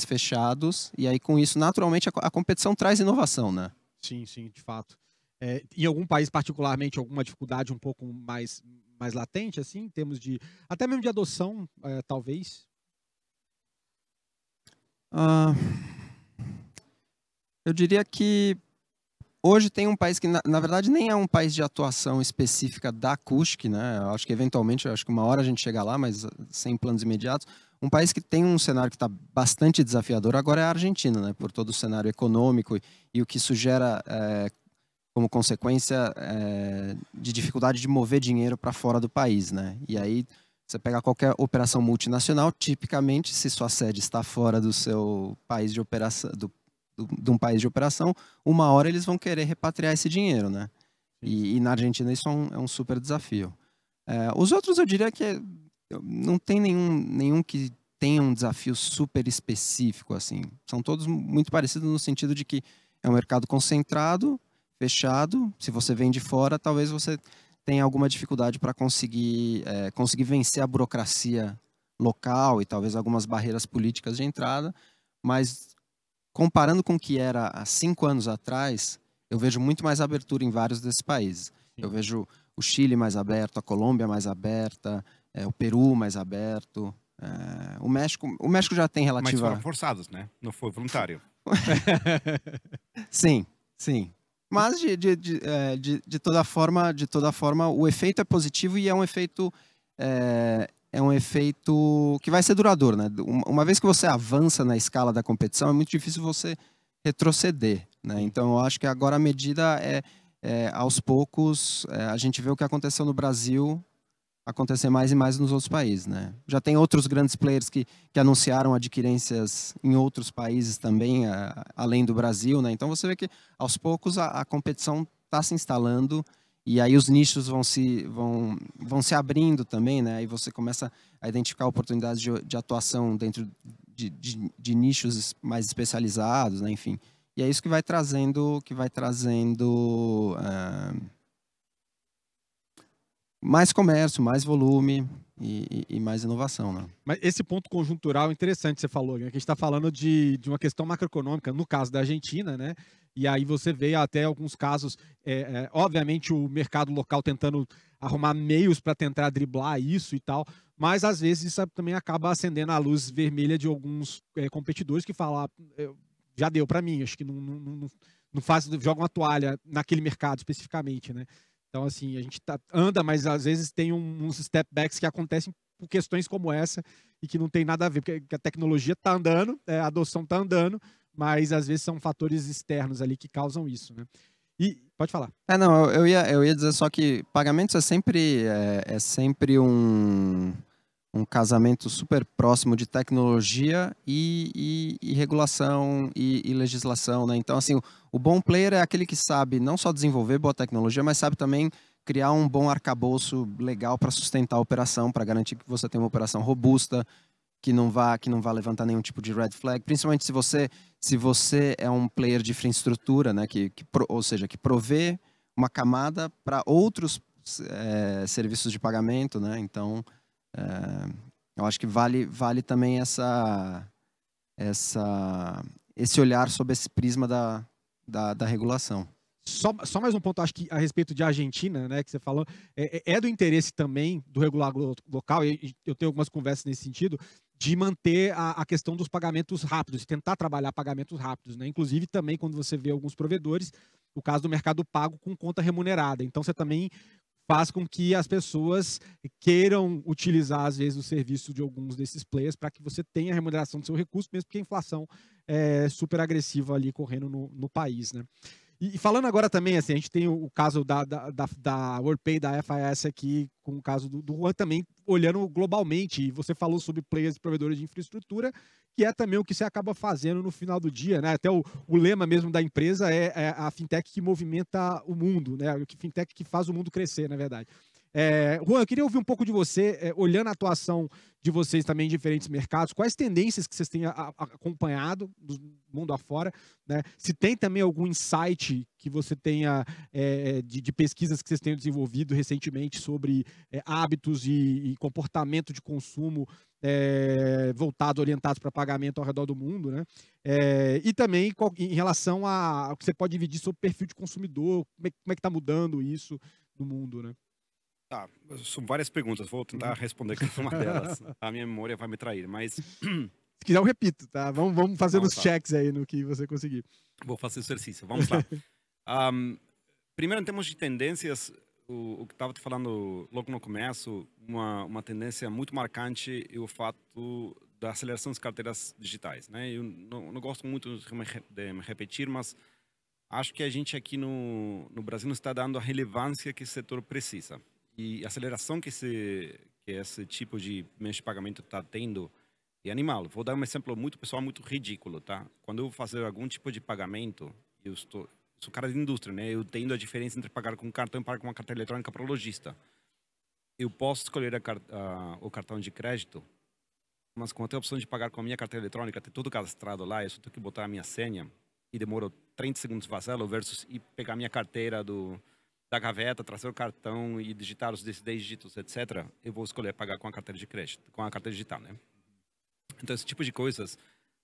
fechados. E aí, com isso, naturalmente, a competição traz inovação, né? Sim, de fato. Em algum país, particularmente, alguma dificuldade um pouco mais latente, assim, em termos até mesmo de adoção, talvez? Eu diria que hoje tem um país que, na verdade, nem é um país de atuação específica da Kushki, né? Eu acho que, eventualmente, uma hora a gente chega lá, mas sem planos imediatos. Um país que tem um cenário que está bastante desafiador agora é a Argentina, né? Por todo o cenário econômico e o que isso gera como consequência de dificuldade de mover dinheiro para fora do país, né? E aí você pega qualquer operação multinacional, tipicamente, se sua sede está fora do seu país de operação, de um país de operação, uma hora eles vão querer repatriar esse dinheiro, né? E na Argentina isso é um super desafio. Os outros eu diria que não tem nenhum que tenha um desafio super específico, assim. São todos muito parecidos no sentido de que é um mercado concentrado, fechado. Se você vem de fora, talvez você tenha alguma dificuldade para conseguir vencer a burocracia local e talvez algumas barreiras políticas de entrada. Mas comparando com o que era há 5 anos atrás, eu vejo muito mais abertura em vários desses países. Sim. Eu vejo o Chile mais aberto, a Colômbia mais aberta, o Peru mais aberto. O México já tem relativa... Mas foram forçados, né? Não foi voluntário. Sim. Mas de toda forma, o efeito é positivo e é um efeito que vai ser duradouro, né? Uma vez que você avança na escala da competição, é muito difícil você retroceder, né? Então, eu acho que agora a medida aos poucos, a gente vê o que aconteceu no Brasil acontecer mais e mais nos outros países, né? Já tem outros grandes players que anunciaram adquirências em outros países também, além do Brasil, né? Então você vê que aos poucos a competição está se instalando e aí os nichos vão se abrindo também, né? Aí você começa a identificar oportunidades de atuação dentro de nichos mais especializados, né? Enfim, e é isso que vai trazendo mais comércio, mais volume e mais inovação, né? Mas esse ponto conjuntural é interessante, você falou, né? Que a gente está falando de uma questão macroeconômica, no caso da Argentina, né? E aí você vê até alguns casos, obviamente o mercado local tentando arrumar meios para tentar driblar isso e tal, mas às vezes isso também acaba acendendo a luz vermelha de alguns competidores que falam, já deu para mim, acho que não joga uma toalha naquele mercado especificamente, né? Então, assim, a gente anda, mas às vezes tem uns step backs que acontecem por questões como essa e que não tem nada a ver, porque a tecnologia está andando, a adoção está andando, mas às vezes são fatores externos ali que causam isso, né? E pode falar. Não, eu ia dizer só que pagamentos é sempre um casamento super próximo de tecnologia e regulação e legislação, né? Então, assim, o bom player é aquele que sabe não só desenvolver boa tecnologia, mas sabe também criar um bom arcabouço legal para sustentar a operação, para garantir que você tem uma operação robusta, que não vá levantar nenhum tipo de red flag, principalmente se você é um player de infraestrutura, né? Ou seja, que provê uma camada para outros serviços de pagamento, né? Então, eu acho que vale também esse olhar sob esse prisma da regulação. Só mais um ponto, acho que a respeito de Argentina, né, que você falou, do interesse também do regulador local, e eu tenho algumas conversas nesse sentido, de manter a questão dos pagamentos rápidos, tentar trabalhar pagamentos rápidos, né? Inclusive também quando você vê alguns provedores, o caso do Mercado Pago com conta remunerada. Então você também faz com que as pessoas queiram utilizar, às vezes, o serviço de alguns desses players para que você tenha a remuneração do seu recurso, mesmo porque a inflação é super agressiva ali correndo no país, né? E falando agora também, assim, a gente tem o caso da WorldPay, da FIS aqui, com o caso do Juan também, olhando globalmente, e você falou sobre players e provedores de infraestrutura, que é também o que você acaba fazendo no final do dia, né? Até o lema mesmo da empresa é a fintech que movimenta o mundo, né? A fintech que faz o mundo crescer, na verdade. Juan, eu queria ouvir um pouco de você, olhando a atuação de vocês também em diferentes mercados, quais tendências que vocês têm acompanhado do mundo afora, né? Se tem também algum insight que você tenha de pesquisas que vocês tenham desenvolvido recentemente sobre hábitos e comportamento de consumo orientados para pagamento ao redor do mundo, né? E também em relação ao que você pode dividir sobre o perfil de consumidor, como é que está mudando isso no mundo, né? Tá, são várias perguntas, vou tentar responder cada uma delas. A minha memória vai me trair, mas... Se quiser eu repito, tá? Vamos fazendo os checks aí no que você conseguir. Vou fazer exercício, vamos lá. Primeiro, em termos de tendências, o que estava te falando logo no começo, uma tendência muito marcante é o fato da aceleração das carteiras digitais, né? Eu não gosto muito de me repetir, mas Acho que a gente aqui no Brasil não está dando a relevância que o setor precisa. E a aceleração que esse tipo de meio de pagamento está tendo é animal. Vou dar um exemplo muito pessoal, muito ridículo, tá? Quando eu vou fazer algum tipo de pagamento, sou cara de indústria, né? Eu entendo a diferença entre pagar com cartão e pagar com uma carteira eletrônica para o lojista. Eu posso escolher o cartão de crédito, mas quando tem a opção de pagar com a minha carteira eletrônica, tem tudo cadastrado lá, eu só tenho que botar a minha senha e demora 30 segundos para fazê-lo versus ir pegar a minha carteira da gaveta, trazer o cartão e digitar os 10 dígitos, etc. Eu vou escolher pagar com a carteira de crédito, com a carteira digital, né? Então, esse tipo de coisas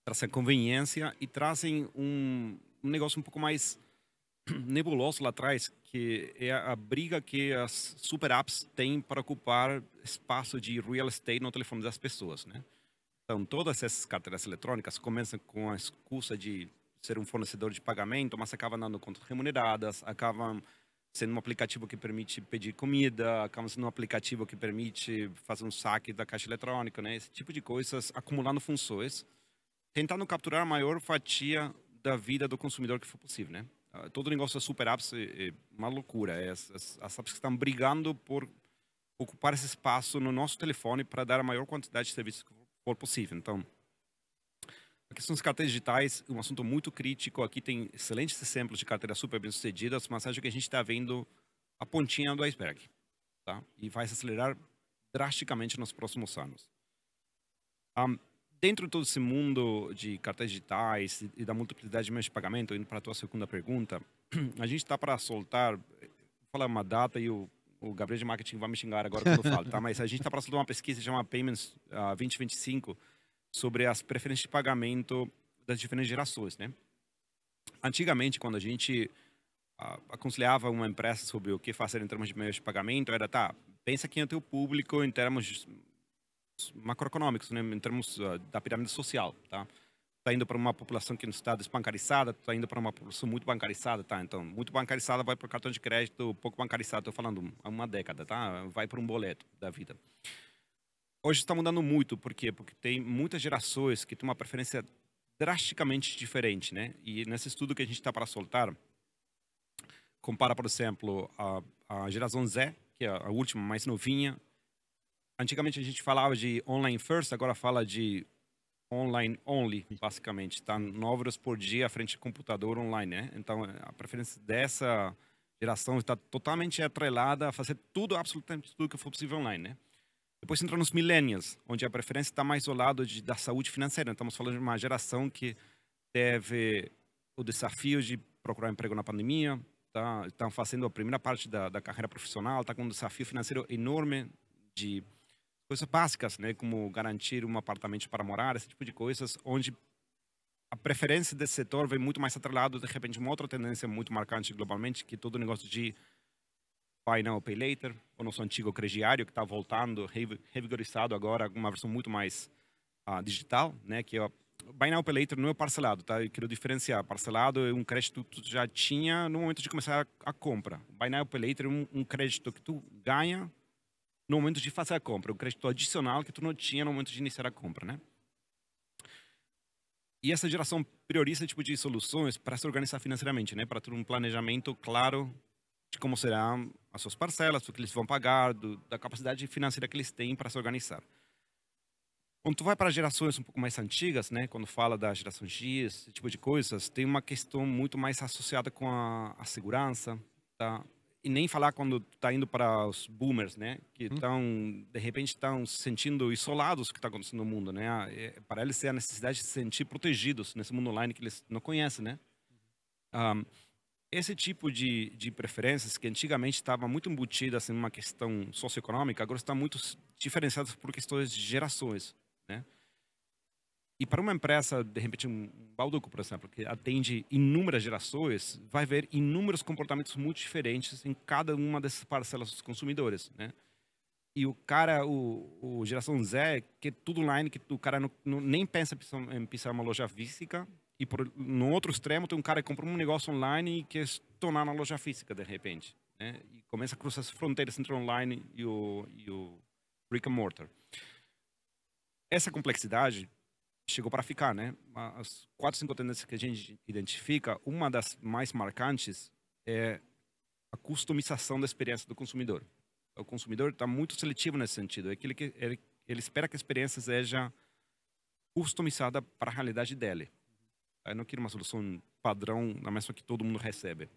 trazem conveniência e trazem um negócio um pouco mais nebuloso lá atrás, que é a briga que as super apps têm para ocupar espaço de real estate no telefone das pessoas, né? Então, todas essas carteiras eletrônicas começam com a excusa de ser um fornecedor de pagamento, mas acabam dando contas remuneradas, acabam sendo um aplicativo que permite pedir comida, acaba sendo um aplicativo que permite fazer um saque da caixa eletrônica, né? Esse tipo de coisas, acumulando funções, tentando capturar a maior fatia da vida do consumidor que for possível, né? Todo o negócio das super apps é uma loucura. As apps que estão brigando por ocupar esse espaço no nosso telefone para dar a maior quantidade de serviços que for possível. Então, a questão das carteiras digitais é um assunto muito crítico. Aqui tem excelentes exemplos de carteiras super bem-sucedidas, mas acho que a gente está vendo a pontinha do iceberg, tá? E vai se acelerar drasticamente nos próximos anos. Dentro de todo esse mundo de carteiras digitais e da multiplicidade de meios de pagamento, indo para a tua segunda pergunta, a gente está para soltar, vou falar uma data e o Gabriel de Marketing vai me xingar agora quando eu falo, tá? Mas a gente está para soltar uma pesquisa que chama Payments 2025 sobre as preferências de pagamento das diferentes gerações, né? Antigamente, quando a gente aconselhava uma empresa sobre o que fazer em termos de meios de pagamento, era, tá, pensa quem é o teu público em termos macroeconômicos, né? Em termos da pirâmide social, tá? Está indo para uma população que não está desbancarizada, está indo para uma população muito bancarizada, tá? Então, muito bancarizada vai para o cartão de crédito, pouco bancarizado, estou falando há uma década, tá? Vai para um boleto da vida. Hoje está mudando muito, por quê? Porque tem muitas gerações que têm uma preferência drasticamente diferente, né? E nesse estudo que a gente está para soltar, compara, por exemplo, a geração Z, que é a última, mais novinha. Antigamente a gente falava de online first, agora fala de online only, basicamente. Está 9 horas por dia à frente do computador online, né? Então, a preferência dessa geração está totalmente atrelada a fazer tudo, absolutamente tudo que for possível online, né? Depois entra nos millennials, onde a preferência está mais ao lado da saúde financeira. Estamos falando de uma geração que teve o desafio de procurar emprego na pandemia, estão fazendo a primeira parte da carreira profissional, está com um desafio financeiro enorme de coisas básicas, né, como garantir um apartamento para morar, esse tipo de coisas, onde a preferência desse setor vem muito mais atrelado, de repente, uma outra tendência muito marcante globalmente, que todo o negócio de Buy Now, Pay Later, o nosso antigo crediário, que está voltando, revigorizado agora, uma versão muito mais digital, né? Que é Buy Now, Pay Later não é parcelado, tá? Eu quero diferenciar. Parcelado é um crédito que tu já tinha no momento de começar a compra. Buy Now, Pay Later é um crédito que tu ganha no momento de fazer a compra. Um crédito adicional que tu não tinha no momento de iniciar a compra, né? E essa geração prioriza esse tipo de soluções para se organizar financeiramente, né? Para ter um planejamento claro de como serão as suas parcelas, o que eles vão pagar, da capacidade financeira que eles têm para se organizar. Quando tu vai para gerações um pouco mais antigas, né, quando fala da geração X, esse tipo de coisas, tem uma questão muito mais associada com a segurança, tá? E nem falar quando tu tá indo para os boomers, né, que estão, de repente, estão se sentindo isolados do que está acontecendo no mundo, né? Para eles é a necessidade de se sentir protegidos nesse mundo online que eles não conhecem, né? Esse tipo de preferências que antigamente estava muito embutida assim, numa questão socioeconômica, agora está muito diferenciadas por questões de gerações, né? E para uma empresa, de repente, um Balduco, por exemplo, que atende inúmeras gerações, vai ver inúmeros comportamentos muito diferentes em cada uma dessas parcelas dos consumidores, né? E o cara, o geração Z, que é tudo online, que o cara nem pensa em pisar uma loja física. E no outro extremo tem um cara que compra um negócio online e quer se tornar na loja física, de repente, né? E começa a cruzar as fronteiras entre o online e o brick and mortar. Essa complexidade chegou para ficar, né? As 4, 5 tendências que a gente identifica, uma das mais marcantes é a customização da experiência do consumidor. O consumidor está muito seletivo nesse sentido. É aquele que ele espera que a experiência seja customizada para a realidade dele. Eu não quero uma solução padrão na mesma que todo mundo recebe.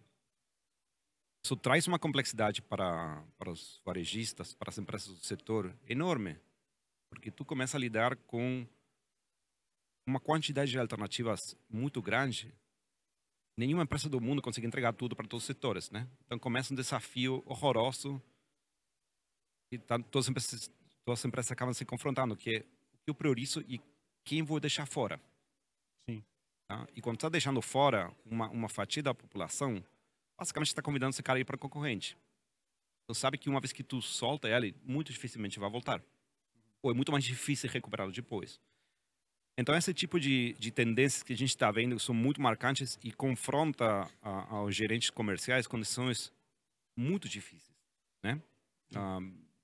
Isso traz uma complexidade para os varejistas, para as empresas do setor enorme, porque tu começa a lidar com uma quantidade de alternativas muito grande. Nenhuma empresa do mundo consegue entregar tudo para todos os setores, né? Então começa um desafio horroroso e todas as empresas acabam se confrontando, que é o que eu priorizo e quem vou deixar fora. Sim. Tá? E quando está deixando fora uma fatia da população, basicamente está convidando esse cara a ir para concorrente. Então sabe que uma vez que tu solta ele, muito dificilmente vai voltar. Ou é muito mais difícil recuperá-lo depois. Então esse tipo de tendências que a gente está vendo são muito marcantes e confronta aos gerentes comerciais condições muito difíceis, né?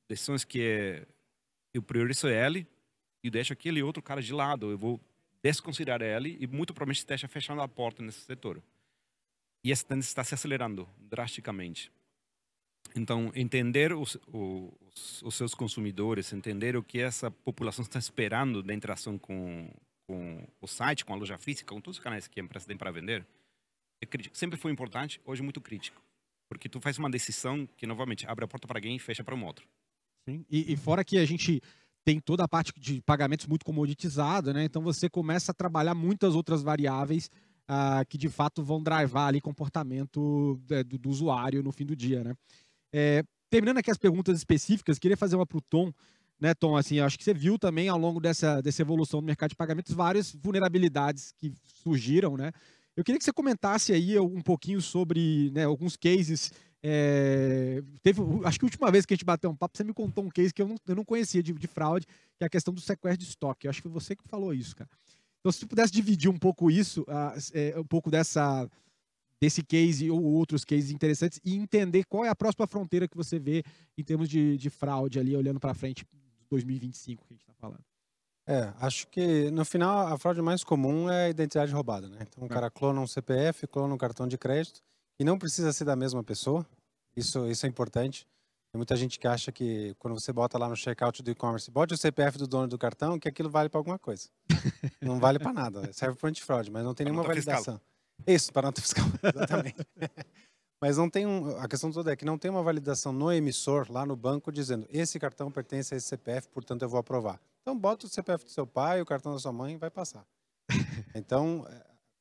Decisões que eu priorizo ele e deixo aquele outro cara de lado. Eu vou desconsiderar ele e muito provavelmente esteja fechando a porta nesse setor. E essa tendência está se acelerando drasticamente. Então, entender os seus consumidores, entender o que essa população está esperando da interação com o site, com a loja física, com todos os canais que a empresa tem para vender, sempre foi importante, hoje muito crítico. Porque tu faz uma decisão que, novamente, abre a porta para alguém e fecha para um outro. Sim. E fora que a gente tem toda a parte de pagamentos muito comoditizada, né? Então você começa a trabalhar muitas outras variáveis que de fato vão drivar ali comportamento do usuário no fim do dia, né? Terminando aqui as perguntas específicas, queria fazer uma para o Tom, né, Tom? Assim, acho que você viu também ao longo dessa evolução do mercado de pagamentos várias vulnerabilidades que surgiram, né? Eu queria que você comentasse aí um pouquinho sobre, né, alguns cases. Acho que a última vez que a gente bateu um papo, você me contou um case que eu não conhecia de fraude, que é a questão do sequestro de estoque. Eu acho que foi você que falou isso, cara. Então, se você pudesse dividir um pouco isso, um pouco desse case ou outros cases interessantes e entender qual é a próxima fronteira que você vê em termos de fraude ali, olhando para frente, 2025 que a gente está falando. Acho que no final a fraude mais comum é a identidade roubada, né? Então o cara clona um CPF, clona um cartão de crédito e não precisa ser da mesma pessoa. Isso é importante. Tem muita gente que acha que quando você bota lá no checkout do e-commerce, bote o CPF do dono do cartão, que aquilo vale para alguma coisa. Não vale para nada. Serve para antifraude, mas não tem nenhuma validação. Isso, para nota fiscal, exatamente. Mas não tem a questão toda é que não tem uma validação no emissor, lá no banco, dizendo esse cartão pertence a esse CPF, portanto eu vou aprovar. Então bota o CPF do seu pai, o cartão da sua mãe e vai passar. Então,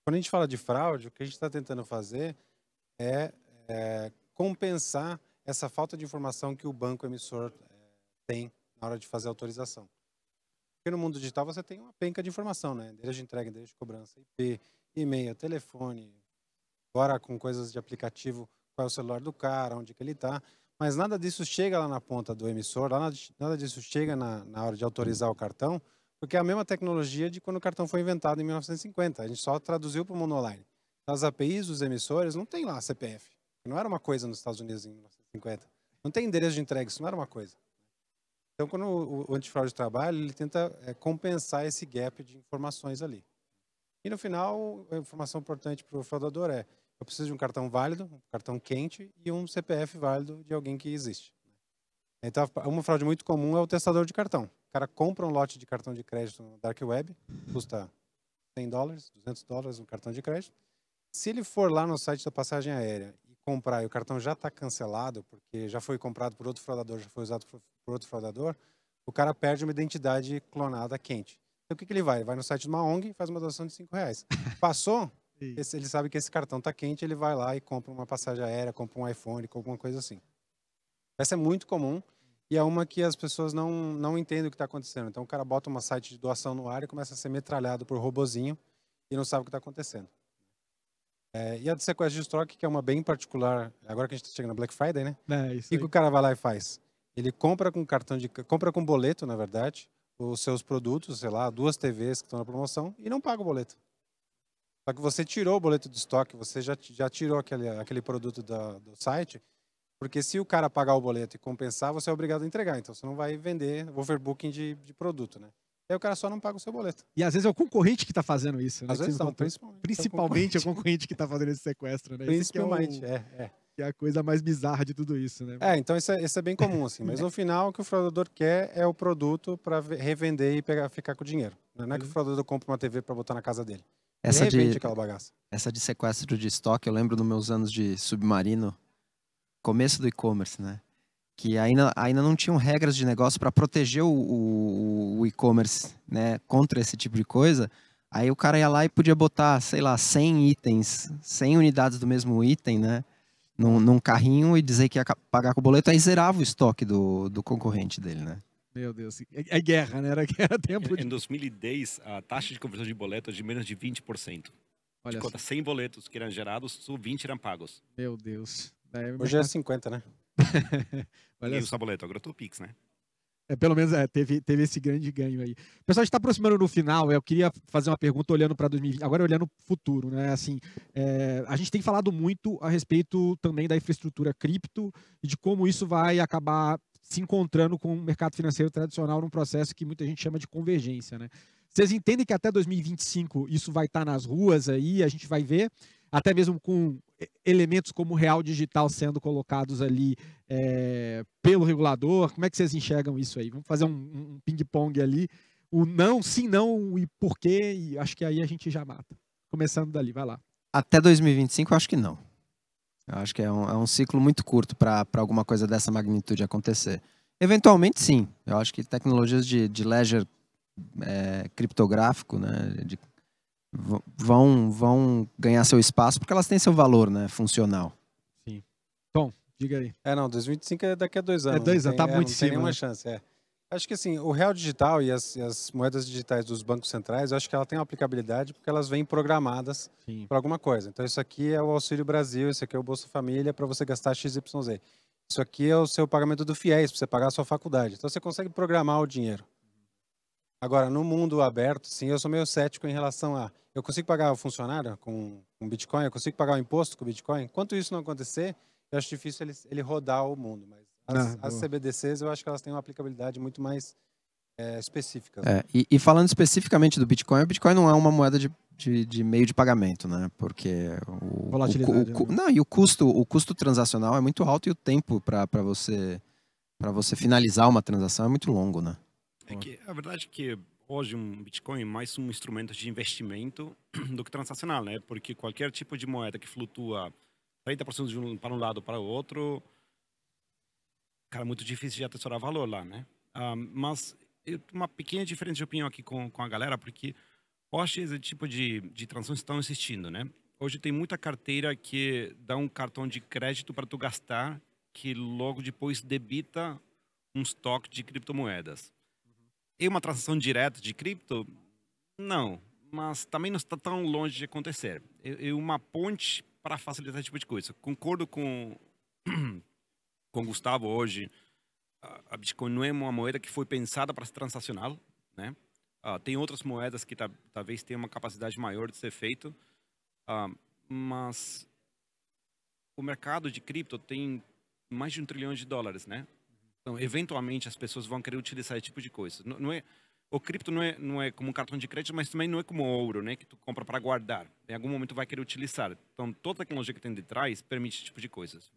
quando a gente fala de fraude, o que a gente está tentando fazer é compensar essa falta de informação que o banco emissor tem na hora de fazer a autorização. Porque no mundo digital você tem uma penca de informação, né? Endereço de entrega, endereço de cobrança, IP, e-mail, telefone, agora com coisas de aplicativo, qual é o celular do cara, onde que ele está, mas nada disso chega lá na ponta do emissor, nada disso chega na hora de autorizar o cartão, porque é a mesma tecnologia de quando o cartão foi inventado em 1950, a gente só traduziu para o mundo online. As APIs dos emissores não tem lá CPF, não era uma coisa nos Estados Unidos em 1950, não tem endereço de entrega, isso não era uma coisa. Então, quando o antifraude trabalha, ele tenta compensar esse gap de informações ali. E no final, a informação importante para o fraudador eu preciso de um cartão válido, um cartão quente e um CPF válido de alguém que existe. Então, uma fraude muito comum é o testador de cartão. O cara compra um lote de cartão de crédito no Dark Web, custa $100, $200 um cartão de crédito. Se ele for lá no site da passagem aérea e comprar e o cartão já está cancelado, porque já foi comprado por outro fraudador, já foi usado por outro fraudador, o cara perde uma identidade clonada quente. Então, o que ele vai? Ele vai no site de uma ONG e faz uma doação de R$5. Passou, ele sabe que esse cartão está quente, ele vai lá e compra uma passagem aérea, compra um iPhone, alguma coisa assim. Essa é muito comum e é uma que as pessoas não entendem o que está acontecendo. Então, o cara bota um site de doação no ar e começa a ser metralhado por robozinho e não sabe o que está acontecendo. E a de sequestro de estoque, que é uma bem particular, agora que a gente está chegando na Black Friday, né? O que o cara vai lá e faz? Ele compra com boleto, na verdade, os seus produtos, sei lá, 2 TVs que estão na promoção e não paga o boleto. Só que você tirou o boleto de estoque, você já tirou aquele produto do site, porque se o cara pagar o boleto e compensar, você é obrigado a entregar. Então você não vai vender overbooking de produto, né? aí o cara só não paga o seu boleto. E às vezes é o concorrente que está fazendo isso. Né? Às vezes não, principalmente é o concorrente que está fazendo esse sequestro. Né? Principalmente, que é a coisa mais bizarra de tudo isso, né? Então isso é bem comum, assim. Mas no final, o que o fraudador quer é o produto para revender e ficar com o dinheiro. Não é que o fraudador compra uma TV para botar na casa dele. Ele revende aquela bagaça. Essa de sequestro de estoque, eu lembro dos meus anos de submarino, começo do e-commerce, né? Que ainda não tinham regras de negócio para proteger o e-commerce, né, contra esse tipo de coisa. Aí o cara ia lá e podia botar, sei lá, 100 itens, 100 unidades do mesmo item, né? Num carrinho e dizer que ia pagar com o boleto, aí zerava o estoque do concorrente dele, né? Meu Deus, é guerra, né? Era tempo de... Em 2010, a taxa de conversão de boleto é de menos de 20%. Olha de conta 100 boletos que eram gerados, só 20 eram pagos. Meu Deus. Hoje é 50, né? Ninguém usa boleto, agora é tudo Pix, né? Pelo menos teve esse grande ganho aí. Pessoal, a gente está aproximando no final. Eu queria fazer uma pergunta olhando para 2020, agora olhando para o futuro, né? Assim, a gente tem falado muito a respeito também da infraestrutura cripto e de como isso vai acabar se encontrando com o mercado financeiro tradicional num processo que muita gente chama de convergência, né? Vocês entendem que até 2025 isso vai estar nas ruas aí, a gente vai ver, até mesmo com elementos como o real digital sendo colocados ali pelo regulador? Como é que vocês enxergam isso aí? Vamos fazer um ping-pong ali. O não, sim, não e por quê, e acho que aí a gente já mata. Começando dali, vai lá. Até 2025 eu acho que não. Eu acho que é um ciclo muito curto para alguma coisa dessa magnitude acontecer. Eventualmente sim. Eu acho que tecnologias de ledger criptográfico, né, vão ganhar seu espaço porque elas têm seu valor, né, funcional. Sim. Tom, diga aí. 2025 é daqui a 2 anos. 2 anos, tá muito em cima. Não tem nenhuma né? chance, Acho que assim, o real digital e as moedas digitais dos bancos centrais, eu acho que ela tem uma aplicabilidade porque elas vêm programadas para alguma coisa. Então isso aqui é o Auxílio Brasil, isso aqui é o Bolsa Família para você gastar XYZ. Isso aqui é o seu pagamento do FIES, para você pagar a sua faculdade. Então você consegue programar o dinheiro. Agora, no mundo aberto, sim, eu sou meio cético em relação a... Eu consigo pagar o funcionário com Bitcoin? Eu consigo pagar o imposto com Bitcoin? Enquanto isso não acontecer, eu acho difícil ele rodar o mundo. Mas as CBDCs, eu acho que elas têm uma aplicabilidade muito mais específica. E falando especificamente do Bitcoin, o Bitcoin não é uma moeda de meio de pagamento, né? Porque e o custo transacional é muito alto e o tempo para você finalizar uma transação é muito longo, né? A verdade é que hoje um Bitcoin é mais um instrumento de investimento do que transacional, né? Porque qualquer tipo de moeda que flutua 30% para um lado para o outro, cara, é muito difícil de atesourar valor lá, né? Mas uma pequena diferença de opinião aqui com a galera, porque hoje esse tipo de transações estão existindo, né? Hoje tem muita carteira que dá um cartão de crédito para tu gastar, que logo depois debita um estoque de criptomoedas. E uma transação direta de cripto? Não, mas também não está tão longe de acontecer. É uma ponte para facilitar esse tipo de coisa. Concordo com o Gustavo hoje. A Bitcoin não é uma moeda que foi pensada para ser transacional, né? Tem outras moedas que talvez tenham uma capacidade maior de ser feito, mas o mercado de cripto tem mais de $1 trilhão, né? Então, eventualmente, as pessoas vão querer utilizar esse tipo de coisa. O cripto não é como um cartão de crédito, mas também não é como ouro, né? Que tu compra para guardar. Em algum momento vai querer utilizar. Então, toda a tecnologia que tem de trás permite esse tipo de coisas.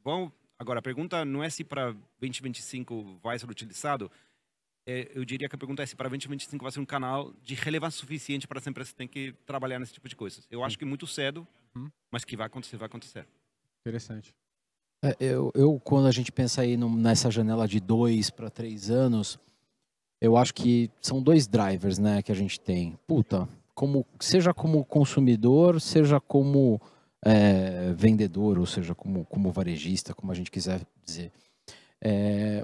Agora, a pergunta não é se para 2025 vai ser utilizado. Eu diria que a pergunta é se para 2025 vai ser um canal de relevância suficiente para as empresas que têm que trabalhar nesse tipo de coisas. Eu acho que muito cedo, mas que vai acontecer, vai acontecer. Interessante. Quando a gente pensa aí nessa janela de 2 para 3 anos, eu acho que são 2 drivers, né, que a gente tem. Seja como consumidor, seja como vendedor, ou seja, como varejista, como a gente quiser dizer.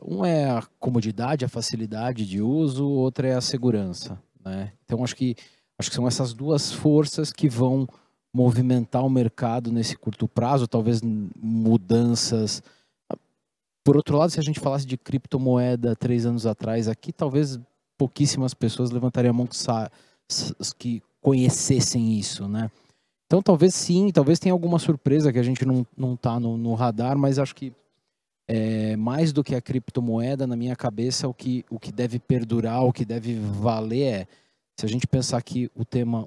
Um é a comodidade, a facilidade de uso, outra é a segurança, né? Então acho que são essas 2 forças que vão movimentar o mercado nesse curto prazo, talvez mudanças. Por outro lado, se a gente falasse de criptomoeda 3 anos atrás, aqui talvez pouquíssimas pessoas levantariam a mão que conhecessem isso, né? Então talvez sim, talvez tenha alguma surpresa que a gente não está no radar, mas acho que mais do que a criptomoeda, na minha cabeça, o que deve perdurar, o que deve valer se a gente pensar que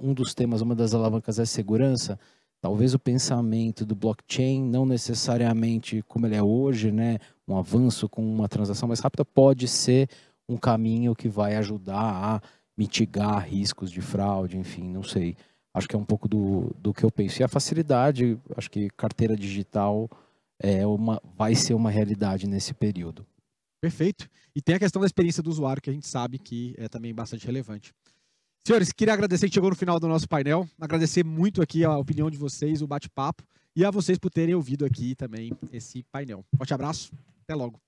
um dos temas, uma das alavancas é segurança, talvez o pensamento do blockchain, não necessariamente como ele é hoje, né, um avanço com uma transação mais rápida, pode ser um caminho que vai ajudar a mitigar riscos de fraude, enfim, não sei. Acho que é um pouco do que eu penso. E a facilidade, acho que carteira digital vai ser uma realidade nesse período. Perfeito. E tem a questão da experiência do usuário, que a gente sabe que é também bastante relevante. Senhores, queria agradecer que chegou no final do nosso painel, agradecer muito aqui a opinião de vocês, o bate-papo, e a vocês por terem ouvido aqui também esse painel. Forte abraço, até logo.